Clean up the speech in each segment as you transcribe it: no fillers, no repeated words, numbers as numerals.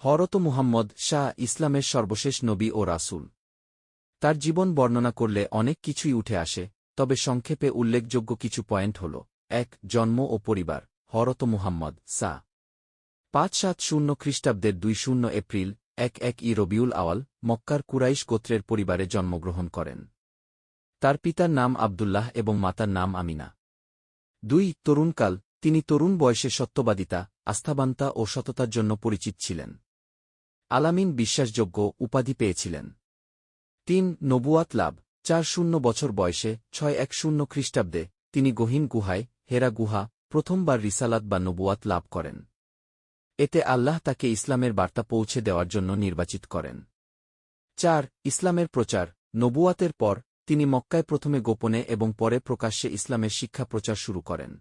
হযরত মুহাম্মদ শাহ ইসলামের সর্বশেষ নবী ও রাসূল। তার জীবন বর্ণনা করলে অনেক কিছুই উঠে আসে, তবে সংক্ষেপে উল্লেখযোগ্য কিছু পয়েন্ট হল: ১. জন্ম ও পরিবার। হযরত মুহাম্মদ সা. ৫৭০ খ্রিস্টাব্দের ২ এপ্রিল ১ রবিউল আওয়াল মক্কার কুরাইশ গোত্রের পরিবারে জন্মগ্রহণ করেন। তার পিতার নাম আবদুল্লাহ এবং মাতার নাম আমিনা। ২. তরুণকাল। তিনি তরুণ বয়সে সত্যবাদিতা, আস্থাবান্তা ও সততার জন্য পরিচিত ছিলেন। আলামিন বিশ্বাসযোগ্য উপাধি পেয়েছিলেন। ৩. নবুয়াত লাভ। ৪০ বছর বয়সে ৬১০ খ্রিস্টাব্দে তিনি গহীন গুহায়, হেরা গুহা, প্রথমবার রিসালাত বা নবুয়াত লাভ করেন। এতে আল্লাহ তাকে ইসলামের বার্তা পৌঁছে দেওয়ার জন্য নির্বাচিত করেন। ৪. ইসলামের প্রচার। নবুয়াতের পর তিনি মক্কায় প্রথমে গোপনে এবং পরে প্রকাশ্যে ইসলামের শিক্ষা প্রচার শুরু করেন।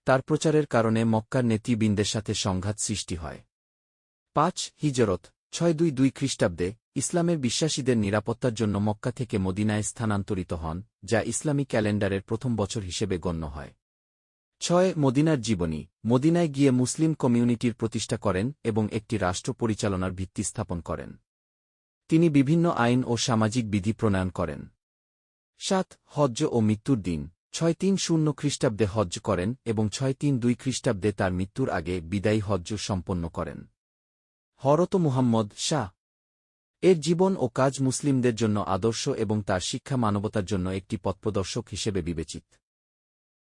তার প্রচারের কারণে মক্কার নেতৃবৃন্দের সাথে সংঘাত সৃষ্টি হয়। ৫. হিজরত। ৬২ খ্রিস্টাব্দে ইসলামের বিশ্বাসীদের নিরাপত্তার জন্য মক্কা থেকে মদিনায় স্থানান্তরিত হন, যা ইসলামী ক্যালেন্ডারের প্রথম বছর হিসেবে গণ্য হয়। ৬. মদিনার জীবনী। মদিনায় গিয়ে মুসলিম কমিউনিটির প্রতিষ্ঠা করেন এবং একটি রাষ্ট্র পরিচালনার ভিত্তি স্থাপন করেন। তিনি বিভিন্ন আইন ও সামাজিক বিধি প্রণয়ন করেন। ৭. হজ্জ ও মৃত্যুর দিন। ৬৩০ খ্রিস্টাব্দে হজ্জ করেন এবং ৬৩২ খ্রিস্টাব্দে তার মৃত্যুর আগে বিদায়ী হজ্জ সম্পন্ন করেন। হযরত মুহাম্মদ শাহ এর জীবন ও কাজ মুসলিমদের জন্য আদর্শ এবং তার শিক্ষা মানবতার জন্য একটি পথপ্রদর্শক হিসেবে বিবেচিত।